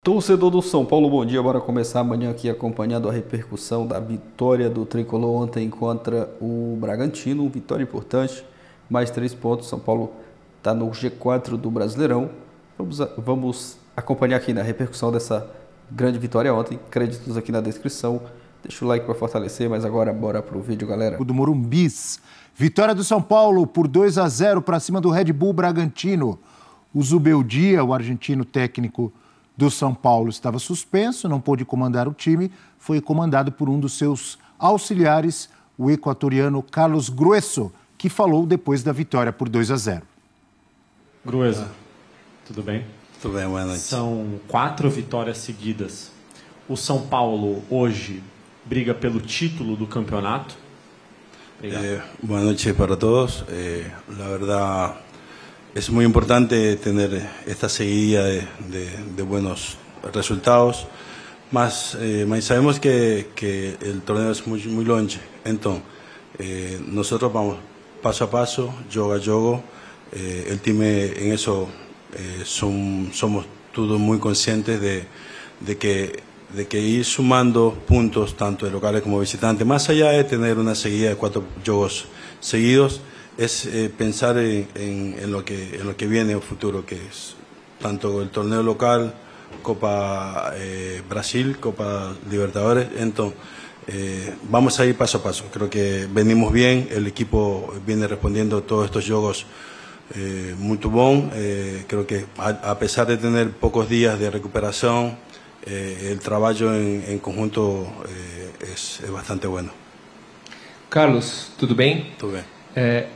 Torcedor do São Paulo, bom dia. Bora começar amanhã aqui acompanhando a repercussão da vitória do Tricolor ontem contra o Bragantino. Vitória importante, mais 3 pontos. São Paulo está no G4 do Brasileirão. Vamos acompanhar aqui na repercussão dessa grande vitória ontem. Créditos aqui na descrição. Deixa o like para fortalecer, mas agora bora pro vídeo, galera. Do Morumbis. Vitória do São Paulo por 2-0 para cima do Red Bull Bragantino. O Zubeldia, o argentino técnico do São Paulo, estava suspenso, não pôde comandar o time, foi comandado por um dos seus auxiliares, o equatoriano Carlos Grueso, que falou depois da vitória por 2-0. Grueso, tudo bem? Tudo bem, boa noite. São 4 vitórias seguidas. O São Paulo hoje briga pelo título do campeonato. Buenas noches para todos. La verdad es muy importante tener esta seguidilla de buenos resultados, mas sabemos que el torneo es muy longe. Entonces, nosotros vamos paso a paso, jogo a jogo. El time en eso somos todos muy conscientes de que ir sumando puntos tanto de locales como visitantes, más allá de tener una seguida de 4 juegos seguidos, es pensar en lo que viene en el futuro, que es tanto el torneo local, Copa Brasil, Copa Libertadores. Entonces vamos a ir paso a paso. Creo que venimos bien, el equipo viene respondiendo a todos estos juegos muy bon. Creo que a pesar de tener pocos días de recuperación, el trabalho em conjunto é bastante bueno. Carlos, tudo bem? Tudo bem.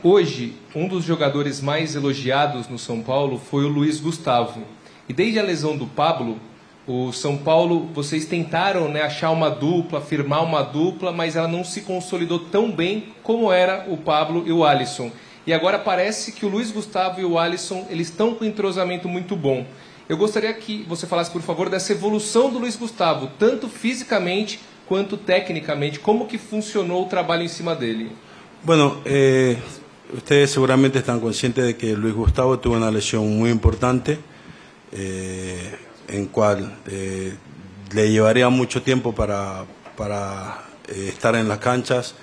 Hoje, um dos jogadores mais elogiados no São Paulo foi o Luiz Gustavo. E desde a lesão do Pablo, o São Paulo, vocês tentaram, né, achar uma dupla, firmar uma dupla, mas ela não se consolidou tão bem como era o Pablo e o Alisson. E agora parece que o Luiz Gustavo e o Alisson, eles estão com um entrosamento muito bom. Eu gostaria que você falasse, por favor, dessa evolução do Luiz Gustavo, tanto fisicamente quanto tecnicamente. Como que funcionou o trabalho em cima dele? Bueno, ustedes seguramente están conscientes de que Luis Gustavo tuvo una lesión muy importante, en cual le llevaría mucho tiempo para estar en las canchas.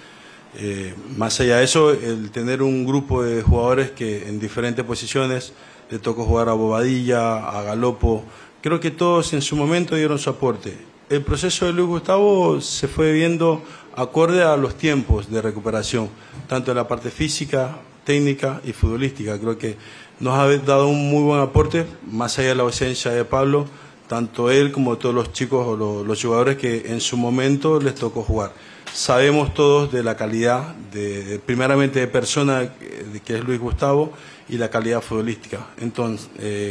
Más allá de eso, el tener un grupo de jugadores que en diferentes posiciones, le tocó jugar a Bobadilla, a Galopo, creo que todos en su momento dieron su aporte. El proceso de Luis Gustavo se fue viendo acorde a los tiempos de recuperación, tanto en la parte física, técnica y futbolística. Creo que nos ha dado un muy buen aporte, más allá de la ausencia de Pablo, tanto él como todos los chicos o los jugadores que en su momento les tocó jugar. Sabemos todos de la calidad, primeramente de persona que es Luis Gustavo, y la calidad futbolística. Entonces,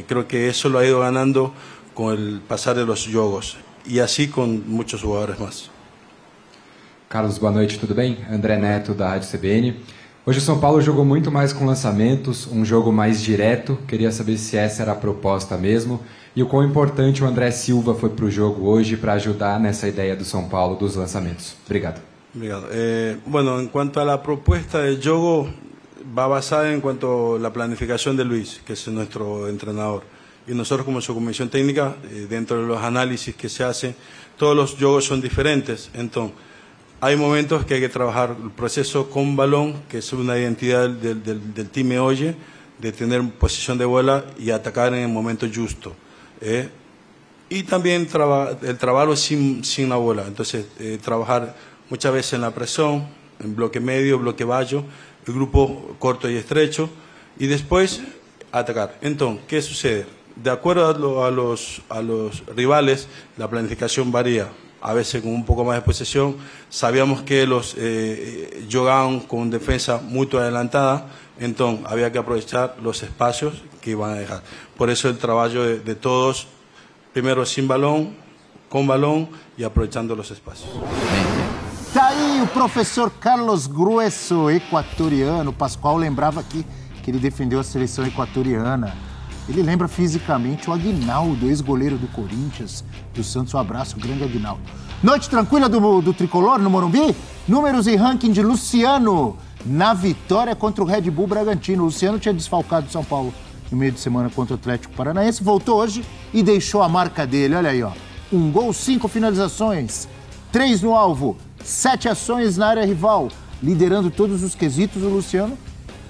creo que eso lo ha ido ganando con el pasar de los jogos, e assim com muitos jogadores mais. Carlos, boa noite, tudo bem? André Neto, da Rádio CBN. Hoje o São Paulo jogou muito mais com lançamentos, um jogo mais direto. Queria saber se essa era a proposta mesmo e o quão importante o André Silva foi para o jogo hoje para ajudar nessa ideia do São Paulo dos lançamentos. Obrigado. Obrigado. Bueno, en cuanto a la propuesta del juego, va basada en cuanto a la planificación de Luis, que es nuestro entrenador. Y nosotros como su comisión técnica, dentro de los análisis que se hacen, todos los juegos son diferentes. Entonces, hay momentos que hay que trabajar el proceso con balón, que es una identidad del time hoy, de tener posición de bola y atacar en el momento justo. Y también el trabajo sin la bola. Entonces, trabajar muchas veces en la presión, en bloque medio, bloque bajo, el grupo corto y estrecho, y después atacar. Entonces, ¿qué sucede? De acuerdo a los rivales, la planificación varía. A veces con un poco más de posesión, sabíamos que los jugaban con defensa muy adelantada, entonces había que aprovechar los espacios que iban a dejar. Por eso el trabajo de todos, primero sin balón, con balón y aprovechando los espacios. Tá aí o professor Carlos Grueso, equatoriano. O Pascoal lembrava aqui que ele defendeu a seleção equatoriana. Ele lembra fisicamente o Aguinaldo, ex-goleiro do Corinthians, do Santos. Um abraço, o grande Aguinaldo. Noite tranquila do Tricolor no Morumbi? Números e ranking de Luciano na vitória contra o Red Bull Bragantino. O Luciano tinha desfalcado o São Paulo no meio de semana contra o Atlético Paranaense. Voltou hoje e deixou a marca dele. Olha aí, ó. 1 gol, 5 finalizações, 3 no alvo, 7 ações na área rival. Liderando todos os quesitos, o Luciano,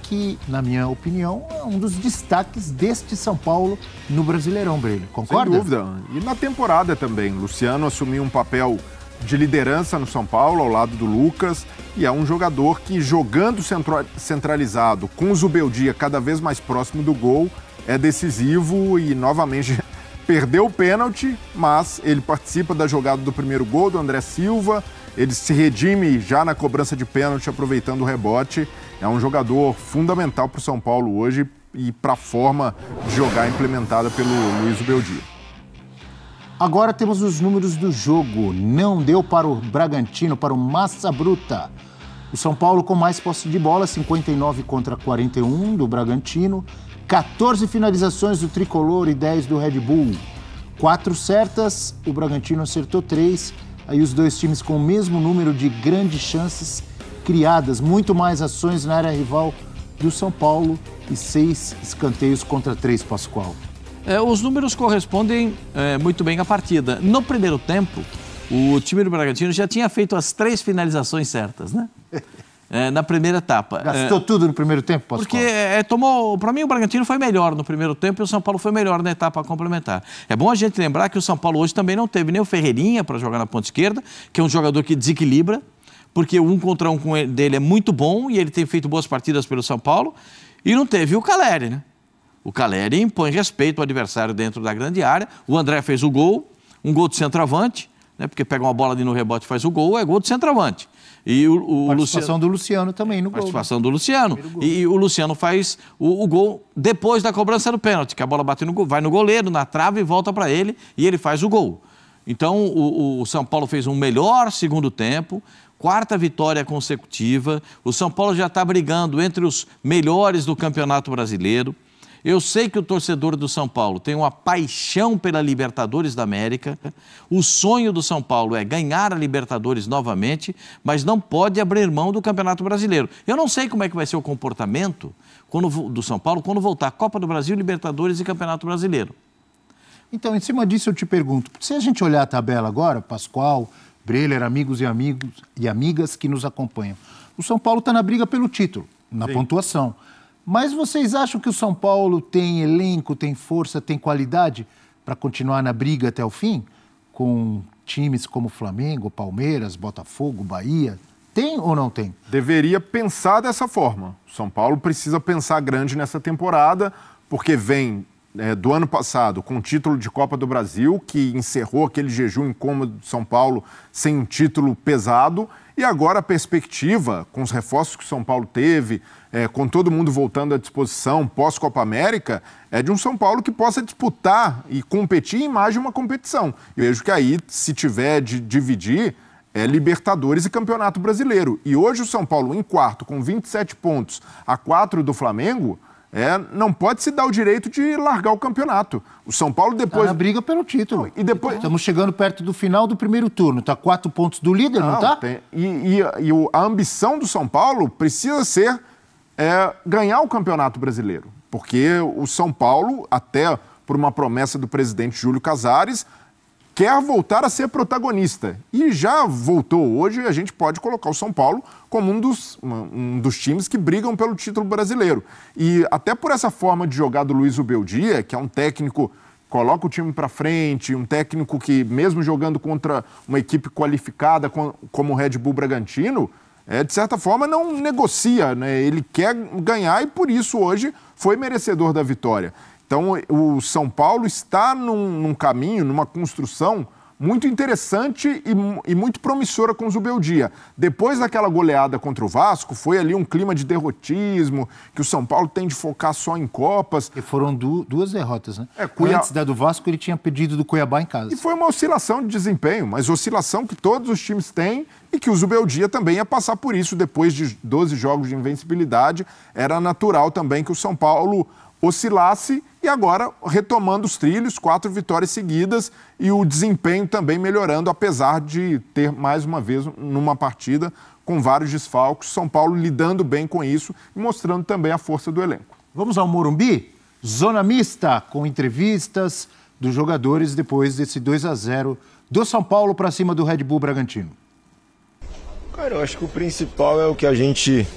que, na minha opinião, é um dos destaques deste São Paulo no Brasileirão, Breno. Concorda? Sem dúvida. E na temporada também. Luciano assumiu um papel de liderança no São Paulo, ao lado do Lucas, e é um jogador que, jogando centralizado, com o Zubeldia cada vez mais próximo do gol, é decisivo e, novamente, perdeu o pênalti, mas ele participa da jogada do primeiro gol do André Silva, ele se redime já na cobrança de pênalti, aproveitando o rebote. É um jogador fundamental para o São Paulo hoje e para a forma de jogar implementada pelo Luiz Zubeldia. Agora temos os números do jogo. Não deu para o Bragantino, para o Massa Bruta. O São Paulo com mais posse de bola, 59 contra 41 do Bragantino. 14 finalizações do Tricolor e 10 do Red Bull. 4 certas, o Bragantino acertou 3. Aí os dois times com o mesmo número de grandes chances criadas. Muito mais ações na área rival do São Paulo e 6 escanteios contra 3, Pascoal. Os números correspondem muito bem à partida. No primeiro tempo, o time do Bragantino já tinha feito as 3 finalizações certas, né? Na primeira etapa. Gastou tudo no primeiro tempo, Pascoal? Porque para mim o Bragantino foi melhor no primeiro tempo e o São Paulo foi melhor na etapa complementar. É bom a gente lembrar que o São Paulo hoje também não teve nem o Ferreirinha para jogar na ponta esquerda, que é um jogador que desequilibra, porque o 1 contra 1 dele é muito bom e ele tem feito boas partidas pelo São Paulo, e não teve o Caleri, né? O Caleri impõe respeito ao adversário dentro da grande área. O André fez o gol, um gol de centroavante, né? Porque pega uma bola ali no rebote e faz o gol, é gol de centroavante. E participação do Luciano também no gol. Participação do Luciano. E o Luciano faz o gol depois da cobrança do pênalti, que a bola bate no gol, vai no goleiro, na trave e volta para ele, e ele faz o gol. Então, o São Paulo fez um melhor segundo tempo, 4ª vitória consecutiva. O São Paulo já está brigando entre os melhores do Campeonato Brasileiro. Eu sei que o torcedor do São Paulo tem uma paixão pela Libertadores da América. O sonho do São Paulo é ganhar a Libertadores novamente, mas não pode abrir mão do Campeonato Brasileiro. Eu não sei como é que vai ser o comportamento do São Paulo quando voltar a Copa do Brasil, Libertadores e Campeonato Brasileiro. Então, em cima disso eu te pergunto, se a gente olhar a tabela agora, Pascoal, Breler, amigos e amigas que nos acompanham, o São Paulo está na briga pelo título, na pontuação. Mas vocês acham que o São Paulo tem elenco, tem força, tem qualidade para continuar na briga até o fim? Com times como Flamengo, Palmeiras, Botafogo, Bahia? Tem ou não tem? Deveria pensar dessa forma. O São Paulo precisa pensar grande nessa temporada, porque vem do ano passado com o título de Copa do Brasil, que encerrou aquele jejum incômodo do São Paulo sem um título pesado. E agora a perspectiva, com os reforços que o São Paulo teve, com todo mundo voltando à disposição pós-Copa América, é de um São Paulo que possa disputar e competir em mais de uma competição. Eu vejo que aí, se tiver de dividir, é Libertadores e Campeonato Brasileiro. E hoje o São Paulo, em quarto, com 27 pontos, a 4 do Flamengo, não pode se dar o direito de largar o campeonato. O São Paulo depois... Tá na briga pelo título. E depois... Estamos chegando perto do final do primeiro turno. Está 4 pontos do líder, não está? A ambição do São Paulo precisa ser ganhar o Campeonato Brasileiro. Porque o São Paulo, até por uma promessa do presidente Júlio Casares, quer voltar a ser protagonista. E já voltou. Hoje a gente pode colocar o São Paulo como um dos times que brigam pelo título brasileiro. E até por essa forma de jogar do Luiz Zubeldia, que é um técnico que coloca o time para frente, um técnico que, mesmo jogando contra uma equipe qualificada como o Red Bull Bragantino, de certa forma não negocia, né? Ele quer ganhar e por isso hoje foi merecedor da vitória. Então, o São Paulo está num caminho, numa construção muito interessante e muito promissora com o Zubeldia. Depois daquela goleada contra o Vasco, foi ali um clima de derrotismo, que o São Paulo tem de focar só em Copas. E foram 2 derrotas, né? Antes da do Vasco, ele tinha pedido do Cuiabá em casa. E foi uma oscilação de desempenho, mas oscilação que todos os times têm e que o Zubeldia também ia passar por isso. Depois de 12 jogos de invencibilidade, era natural também que o São Paulo oscilasse e agora retomando os trilhos, 4 vitórias seguidas e o desempenho também melhorando, apesar de ter mais uma vez numa partida com vários desfalques, São Paulo lidando bem com isso e mostrando também a força do elenco. Vamos ao Morumbi? Zona mista, com entrevistas dos jogadores depois desse 2-0 do São Paulo para cima do Red Bull Bragantino. Cara, eu acho que o principal é o que a gente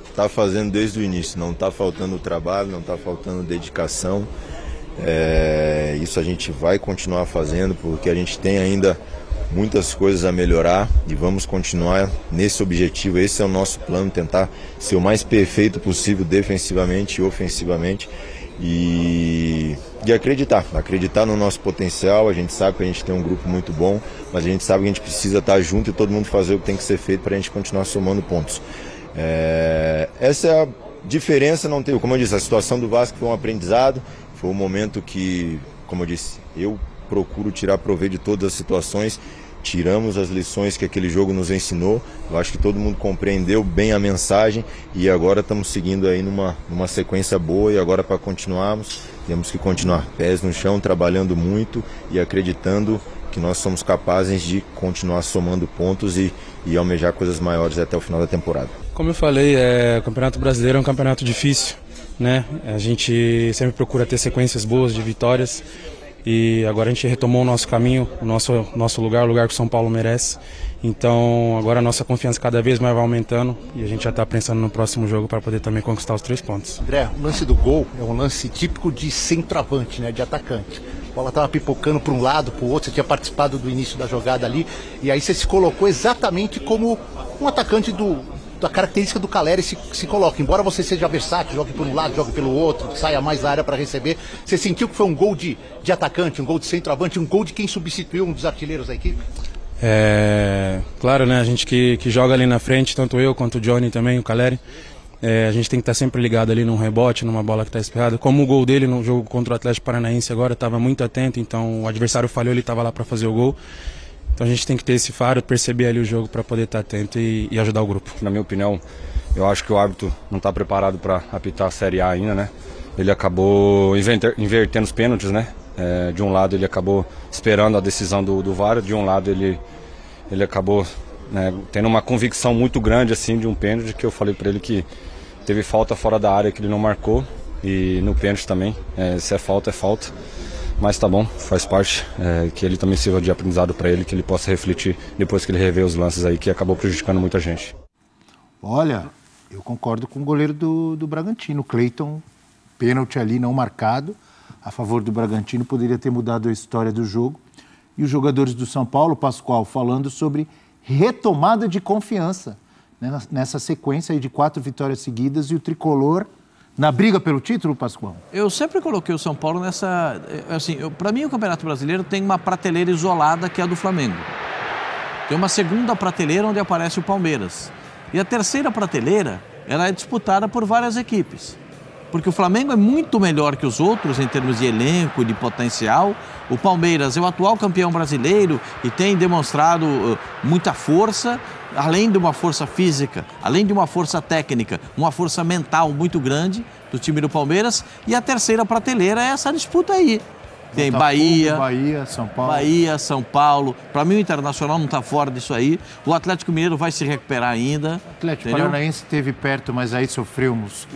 está fazendo desde o início. Não está faltando trabalho, não está faltando dedicação. Isso a gente vai continuar fazendo, porque a gente tem ainda muitas coisas a melhorar e vamos continuar nesse objetivo. Esse é o nosso plano, tentar ser o mais perfeito possível defensivamente e ofensivamente e acreditar no nosso potencial. A gente sabe que a gente tem um grupo muito bom, mas a gente sabe que a gente precisa estar junto e todo mundo fazer o que tem que ser feito para a gente continuar somando pontos. Essa é a diferença. Não teve, como eu disse, a situação do Vasco foi um aprendizado, foi um momento que, como eu disse, eu procuro tirar proveito de todas as situações. Tiramos as lições que aquele jogo nos ensinou. Eu acho que todo mundo compreendeu bem a mensagem e agora estamos seguindo aí numa sequência boa. E agora, para continuarmos, temos que continuar pés no chão, trabalhando muito e acreditando que nós somos capazes de continuar somando pontos e almejar coisas maiores até o final da temporada. Como eu falei, o Campeonato Brasileiro é um campeonato difícil, né? A gente sempre procura ter sequências boas de vitórias. E agora a gente retomou o nosso caminho, o nosso lugar, o lugar que o São Paulo merece. Então agora a nossa confiança cada vez mais vai aumentando e a gente já está pensando no próximo jogo para poder também conquistar os 3 pontos. André, o lance do gol é um lance típico de centroavante, né, de atacante. A bola estava pipocando para um lado, para o outro, você tinha participado do início da jogada ali e aí você se colocou exatamente como um atacante da característica do Caleri se coloca. Embora você seja versátil, jogue por um lado, jogue pelo outro, saia mais da área para receber, você sentiu que foi um gol de atacante, um gol de centroavante, um gol de quem substituiu um dos artilheiros da equipe? Claro, né? A gente que joga ali na frente, tanto eu quanto o Johnny também, o Caleri, a gente tem que estar sempre ligado ali num rebote, numa bola que está espirrada. Como o gol dele no jogo contra o Atlético Paranaense agora, estava muito atento, então o adversário falhou, ele estava lá para fazer o gol. Então a gente tem que ter esse faro, perceber ali o jogo para poder estar atento e ajudar o grupo. Na minha opinião, eu acho que o árbitro não está preparado para apitar a Série A ainda, né? Ele acabou invertendo os pênaltis, né? De um lado ele acabou esperando a decisão do VAR, de um lado ele acabou, né, tendo uma convicção muito grande assim de um pênalti, que eu falei para ele que teve falta fora da área que ele não marcou e no pênalti também, se é falta, é falta. Mas tá bom, faz parte, que ele também sirva de aprendizado para ele, que ele possa refletir depois que ele rever os lances aí, que acabou prejudicando muita gente. Olha, eu concordo com o goleiro do Bragantino, Cleiton, pênalti ali não marcado, a favor do Bragantino, poderia ter mudado a história do jogo. E os jogadores do São Paulo, Pascoal, falando sobre retomada de confiança, né, nessa sequência aí de 4 vitórias seguidas e o tricolor na briga pelo título, Pascoal? Eu sempre coloquei o São Paulo nessa... Assim, para mim, o Campeonato Brasileiro tem uma prateleira isolada, que é a do Flamengo. Tem uma segunda prateleira onde aparece o Palmeiras. E a terceira prateleira, ela é disputada por várias equipes. Porque o Flamengo é muito melhor que os outros em termos de elenco, de potencial. O Palmeiras é o atual campeão brasileiro e tem demonstrado muita força, além de uma força física, além de uma força técnica, uma força mental muito grande do time do Palmeiras. E a terceira prateleira é essa disputa aí. Tem Bahia, São Paulo. Para mim o Internacional não está fora disso aí. O Atlético Mineiro vai se recuperar ainda. O Atlético Paranaense esteve perto, mas aí sofreu uns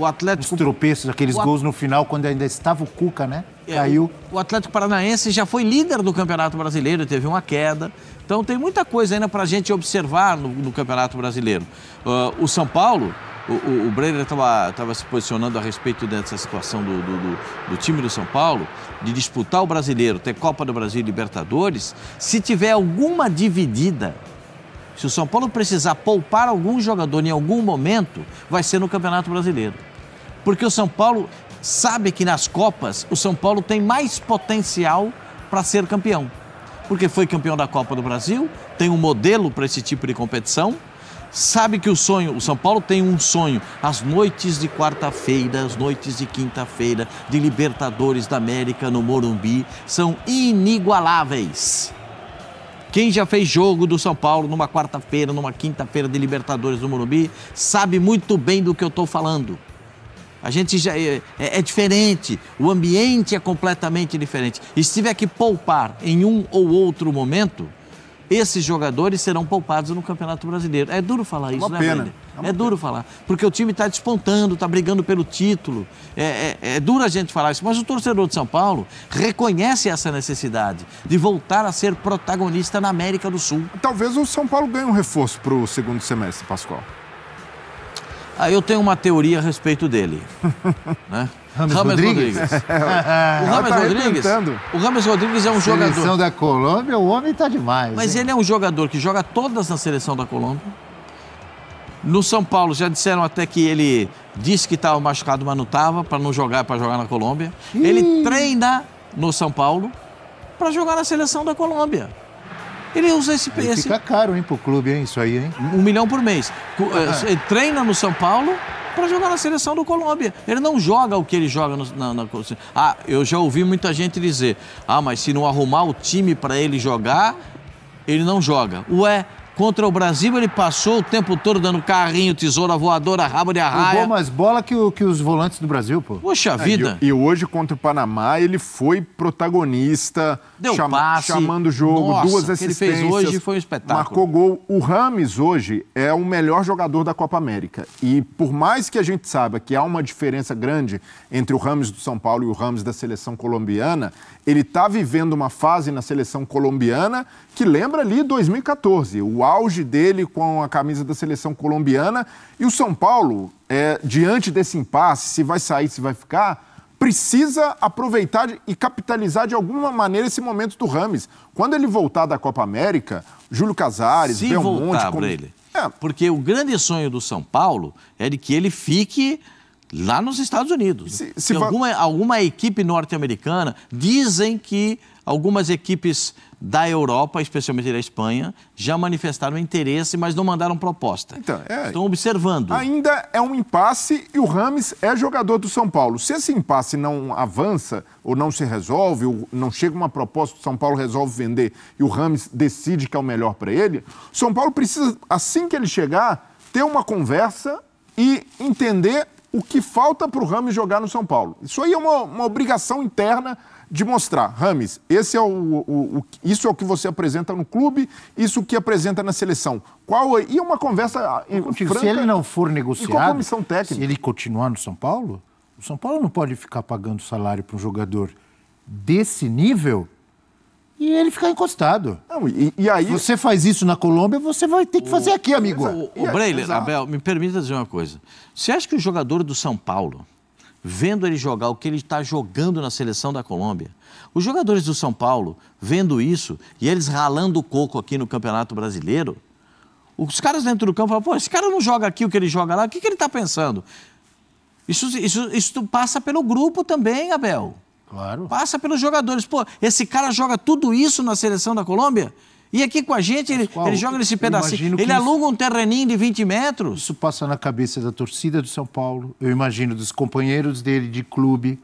tropeços, aqueles gols no final, quando ainda estava o Cuca, né? Caiu. O Atlético Paranaense já foi líder do Campeonato Brasileiro, teve uma queda. Então tem muita coisa ainda para a gente observar no Campeonato Brasileiro. O São Paulo... O Breyer estava se posicionando a respeito dessa situação do time do São Paulo, de disputar o Brasileiro, ter Copa do Brasil e Libertadores. Se tiver alguma dividida, se o São Paulo precisar poupar algum jogador em algum momento, vai ser no Campeonato Brasileiro. Porque o São Paulo sabe que nas Copas o São Paulo tem mais potencial para ser campeão. Porque foi campeão da Copa do Brasil, tem um modelo para esse tipo de competição. Sabe que o São Paulo tem um sonho, as noites de quarta-feira, as noites de quinta-feira, de Libertadores da América no Morumbi, são inigualáveis. Quem já fez jogo do São Paulo numa quarta-feira, numa quinta-feira de Libertadores no Morumbi, sabe muito bem do que eu estou falando. A gente já é diferente, o ambiente é completamente diferente. E se tiver que poupar em um ou outro momento, esses jogadores serão poupados no Campeonato Brasileiro. É duro falar isso, né, pena. É duro falar, porque o time está despontando, está brigando pelo título. É duro a gente falar isso, mas o torcedor de São Paulo reconhece essa necessidade de voltar a ser protagonista na América do Sul. Talvez o São Paulo ganhe um reforço para o segundo semestre, Pascoal. Eu tenho uma teoria a respeito dele. Né? Rames Rodrigues. O Rames Rodrigues é um jogador... Seleção da Colômbia, o homem tá demais. Mas ele é um jogador que joga todas na seleção da Colômbia. No São Paulo já disseram até que ele disse que estava machucado, mas não estava, para jogar na Colômbia. Ele treina no São Paulo para jogar na seleção da Colômbia. Ele usa esse... Fica caro, hein, pro clube, hein, isso aí, hein? $1 milhão por mês. Ele treina no São Paulo para jogar na seleção do Colômbia. Ele não joga o que ele joga eu já ouvi muita gente dizer, mas se não arrumar o time para ele jogar, ele não joga. Contra o Brasil ele passou o tempo todo dando carrinho, tesoura voadora, rabo de arraia. Jogou mais bola que os volantes do Brasil, pô. Poxa vida. E hoje contra o Panamá ele foi protagonista, deu passe, chamando o jogo, 2 assistências. O que ele fez hoje foi um espetáculo. Marcou gol. O Rames hoje é o melhor jogador da Copa América. E por mais que a gente saiba que há uma diferença grande entre o Rames do São Paulo e o Rames da seleção colombiana, ele está vivendo uma fase na seleção colombiana que lembra ali 2014, o auge dele com a camisa da seleção colombiana. E o São Paulo, diante desse impasse, se vai sair, se vai ficar, precisa aproveitar e capitalizar de alguma maneira esse momento do Rames. Quando ele voltar da Copa América, Júlio Casares, Belmonte... Se voltar para ele. Porque o grande sonho do São Paulo é de que ele fique lá nos Estados Unidos. Alguma equipe norte-americana, dizem que algumas equipes da Europa, especialmente da Espanha, já manifestaram interesse, mas não mandaram proposta. Estão observando. Ainda é um impasse e o Rames é jogador do São Paulo. Se esse impasse não avança ou não se resolve, ou não chega uma proposta, o São Paulo resolve vender e o Rames decide que é o melhor para ele, o São Paulo precisa, assim que ele chegar, ter uma conversa e entender o que falta para o Rames jogar no São Paulo. Isso aí é uma obrigação interna de mostrar, Rames, isso é o que você apresenta no clube, isso que apresenta na seleção. E uma conversa franca, se ele não for negociado, com a comissão técnica. Se ele continuar no São Paulo, o São Paulo não pode ficar pagando salário para um jogador desse nível e ele ficar encostado. Não, e aí... Você faz isso na Colômbia, você vai ter que fazer aqui, amigo. O Breiler, Abel, me permita dizer uma coisa. Você acha que o jogador do São Paulo, vendo ele jogar o que ele está jogando na seleção da Colômbia, os jogadores do São Paulo, vendo isso, e eles ralando o coco aqui no Campeonato Brasileiro, os caras dentro do campo falam, esse cara não joga aqui o que ele joga lá, o que ele está pensando? Isso passa pelo grupo também, Abel. Claro. Passa pelos jogadores. Esse cara joga tudo isso na seleção da Colômbia? E aqui com a gente, ele joga nesse pedacinho. Ele aluga um terreninho de 20 metros. Isso passa na cabeça da torcida do São Paulo, eu imagino dos companheiros dele de clube,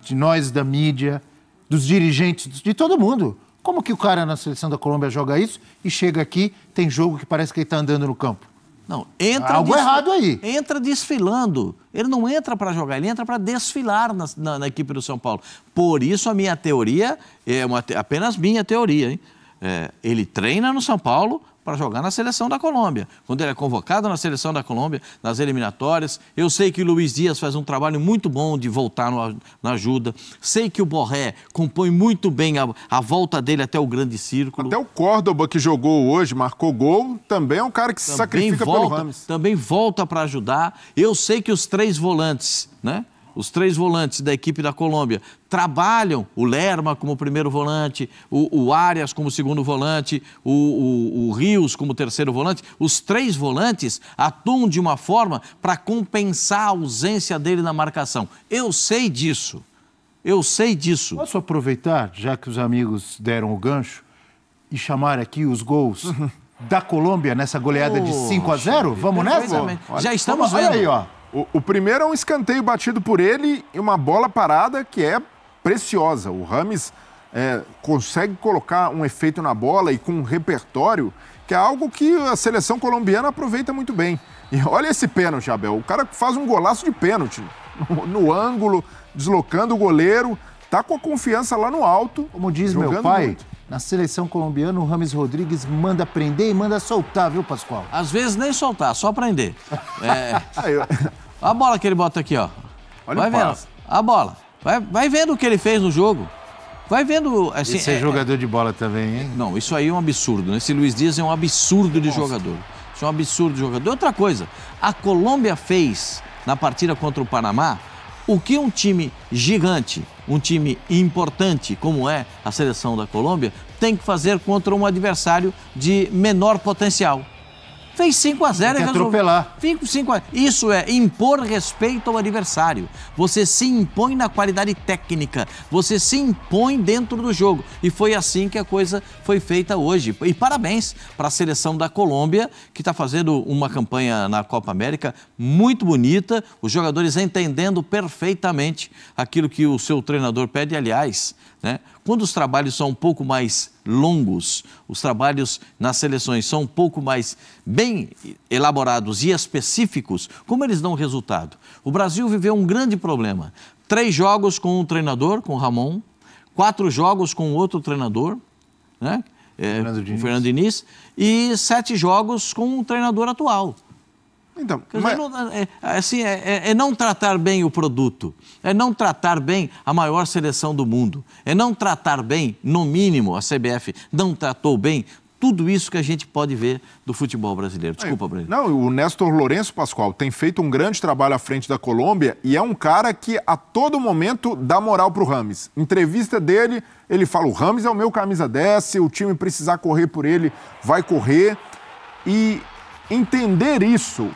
de nós da mídia, dos dirigentes, de todo mundo. Como que o cara na seleção da Colômbia joga isso e chega aqui, tem jogo que parece que ele está andando no campo? Não, algo errado aí. Entra desfilando. Ele não entra para jogar, ele entra para desfilar na equipe do São Paulo. Por isso a minha teoria, apenas minha teoria, hein? Ele treina no São Paulo para jogar na seleção da Colômbia. Quando ele é convocado na seleção da Colômbia, nas eliminatórias, eu sei que o Luiz Dias faz um trabalho muito bom de voltar na ajuda. Sei que o Borré compõe muito bem a volta dele até o grande círculo. Até o Córdoba, que jogou hoje, marcou gol, também é um cara que se sacrifica pelo Rames. Também volta para ajudar. Eu sei que os 3 volantes, né? Os 3 volantes da equipe da Colômbia trabalham, o Lerma como primeiro volante, o Arias como segundo volante, o Rios como terceiro volante. Os 3 volantes atuam de uma forma para compensar a ausência dele na marcação. Eu sei disso. Posso aproveitar, já que os amigos deram o gancho, e chamar aqui os gols da Colômbia nessa goleada de 5-0? Vamos nessa? Já estamos vendo. Olha aí, ó. O primeiro é um escanteio batido por ele e uma bola parada que é preciosa. O Rames consegue colocar um efeito na bola e com um repertório que é algo que a seleção colombiana aproveita muito bem. E olha esse pênalti, Abel. O cara faz um golaço de pênalti no ângulo, deslocando o goleiro, tá com a confiança lá no alto. Como diz meu pai, Na seleção colombiana, o Rames Rodrigues manda prender e manda soltar, viu, Pascoal? Às vezes nem soltar, só prender. A bola que ele bota aqui, ó. Olha vai o vendo. passe. A bola. Vai vendo o que ele fez no jogo. Vai vendo... Assim, Esse é jogador de bola também, hein? Não, isso aí é um absurdo, né? Esse Luiz Dias é um absurdo de jogador. Isso é um absurdo de jogador. Outra coisa, a Colômbia fez, na partida contra o Panamá, o que um time gigante, um time importante, como é a seleção da Colômbia, tem que fazer contra um adversário de menor potencial. Fez 5-0 e resolveu. atropelar. 5-0. Isso é impor respeito ao adversário. Você se impõe na qualidade técnica. Você se impõe dentro do jogo. E foi assim que a coisa foi feita hoje. E parabéns para a seleção da Colômbia, que está fazendo uma campanha na Copa América muito bonita. Os jogadores entendendo perfeitamente aquilo que o seu treinador pede. Aliás, né? Quando os trabalhos são um pouco mais longos, os trabalhos nas seleções são um pouco mais bem elaborados e específicos, como eles dão resultado? O Brasil viveu um grande problema. 3 jogos com um treinador, com o Ramon, 4 jogos com outro treinador, né? O Fernando Diniz, e 7 jogos com um treinador atual. Então, é não tratar bem o produto, é não tratar bem a maior seleção do mundo, é não tratar bem, no mínimo, a CBF não tratou bem tudo isso que a gente pode ver do futebol brasileiro. Desculpa, Breno. Não, o Néstor Lourenço, Pascoal, tem feito um grande trabalho à frente da Colômbia e é um cara que a todo momento dá moral pro Rames. Entrevista dele, ele fala, o Rames é o meu camisa 10, se o time precisar correr por ele, vai correr. E entender isso,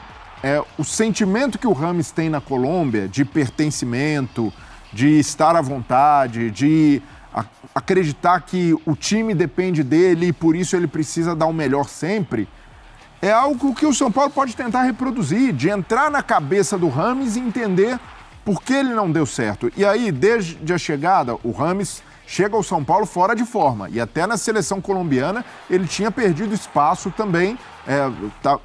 o sentimento que o Rames tem na Colômbia de pertencimento, de estar à vontade, de acreditar que o time depende dele e por isso ele precisa dar o melhor sempre, é algo que o São Paulo pode tentar reproduzir, de entrar na cabeça do Rames e entender por que ele não deu certo. E aí, desde a chegada, o Rames chega ao São Paulo fora de forma. E até na seleção colombiana ele tinha perdido espaço também,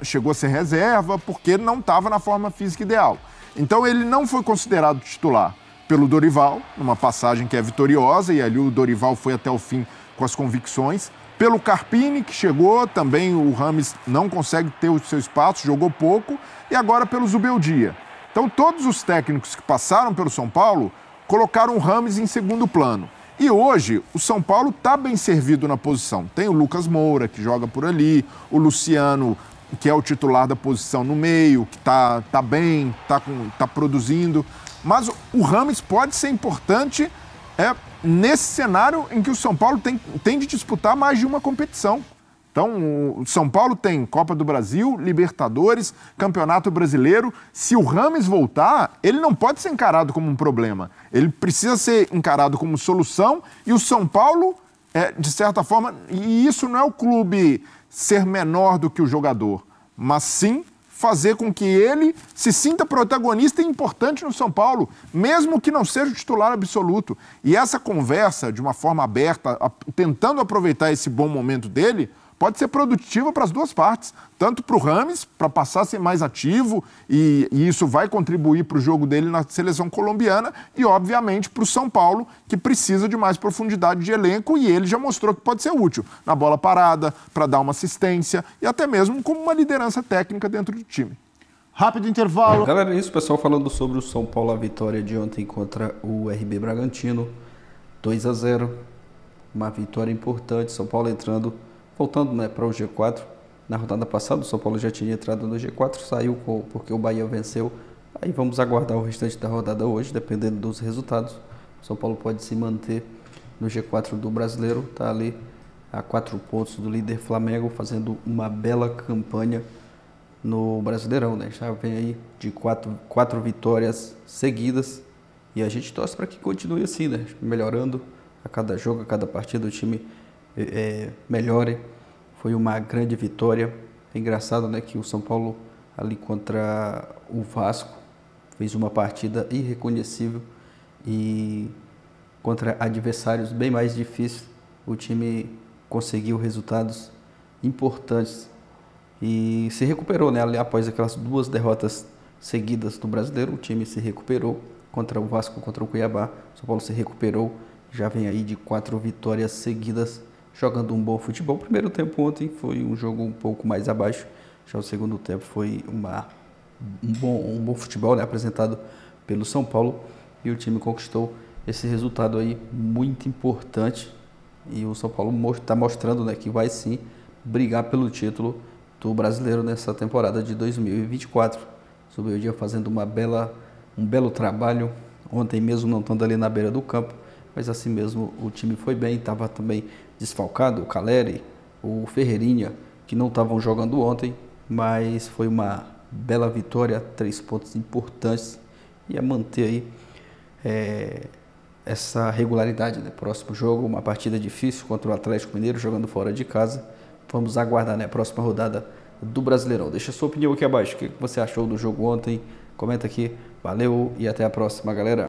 chegou a ser reserva porque ele não estava na forma física ideal. Então ele não foi considerado titular pelo Dorival, numa passagem que é vitoriosa, e ali o Dorival foi até o fim com as convicções. Pelo Carpini, que chegou, também o Rames não consegue ter o seu espaço, jogou pouco. E agora pelo Zubeldia. Então todos os técnicos que passaram pelo São Paulo colocaram o Rames em segundo plano. E hoje o São Paulo está bem servido na posição. Tem o Lucas Moura, que joga por ali, o Luciano, que é o titular da posição no meio, que tá bem, tá produzindo. Mas o Rames pode ser importante nesse cenário em que o São Paulo tem de disputar mais de uma competição. Então, o São Paulo tem Copa do Brasil, Libertadores, Campeonato Brasileiro. Se o Rames voltar, ele não pode ser encarado como um problema. Ele precisa ser encarado como solução e o São Paulo, de certa forma, e isso não é o clube ser menor do que o jogador, mas sim fazer com que ele se sinta protagonista e importante no São Paulo, mesmo que não seja o titular absoluto. E essa conversa, de uma forma aberta, tentando aproveitar esse bom momento dele, pode ser produtiva para as duas partes, tanto para o Rames, para passar a ser mais ativo, e isso vai contribuir para o jogo dele na seleção colombiana, e obviamente para o São Paulo, que precisa de mais profundidade de elenco, e ele já mostrou que pode ser útil na bola parada, para dar uma assistência, e até mesmo como uma liderança técnica dentro do time. Rápido intervalo. Galera, é isso, pessoal, falando sobre o São Paulo, a vitória de ontem contra o RB Bragantino, 2-0, uma vitória importante, São Paulo voltando, né, para o G4. Na rodada passada o São Paulo já tinha entrado no G4, saiu porque o Bahia venceu. Aí vamos aguardar o restante da rodada hoje, dependendo dos resultados. O São Paulo pode se manter no G4 do Brasileiro, está ali a 4 pontos do líder Flamengo, fazendo uma bela campanha no Brasileirão, né? Já vem aí de 4 vitórias seguidas e a gente torce para que continue assim, né? Melhorando a cada jogo, a cada partida, o time melhore. Foi uma grande vitória. É engraçado, né, que o São Paulo ali contra o Vasco fez uma partida irreconhecível e contra adversários bem mais difíceis o time conseguiu resultados importantes e se recuperou, né, após aquelas 2 derrotas seguidas do Brasileiro. O time se recuperou contra o Vasco, contra o Cuiabá. O São Paulo se recuperou, já vem aí de 4 vitórias seguidas jogando um bom futebol. O primeiro tempo ontem foi um jogo um pouco mais abaixo, já o segundo tempo foi um bom futebol, né, apresentado pelo São Paulo, e o time conquistou esse resultado aí muito importante, e o São Paulo está mostrando, né, que vai sim brigar pelo título do brasileiro nessa temporada de 2024. O Zubeldia fazendo um belo trabalho, ontem mesmo não estando ali na beira do campo, mas assim mesmo o time foi bem, estava também desfalcado, o Caleri, o Ferreirinha, que não estavam jogando ontem, mas foi uma bela vitória, 3 pontos importantes, e a manter aí essa regularidade, né? Próximo jogo, uma partida difícil contra o Atlético Mineiro, jogando fora de casa. Vamos aguardar, né, a próxima rodada do Brasileirão. Deixa a sua opinião aqui abaixo, o que você achou do jogo ontem, comenta aqui, valeu e até a próxima, galera.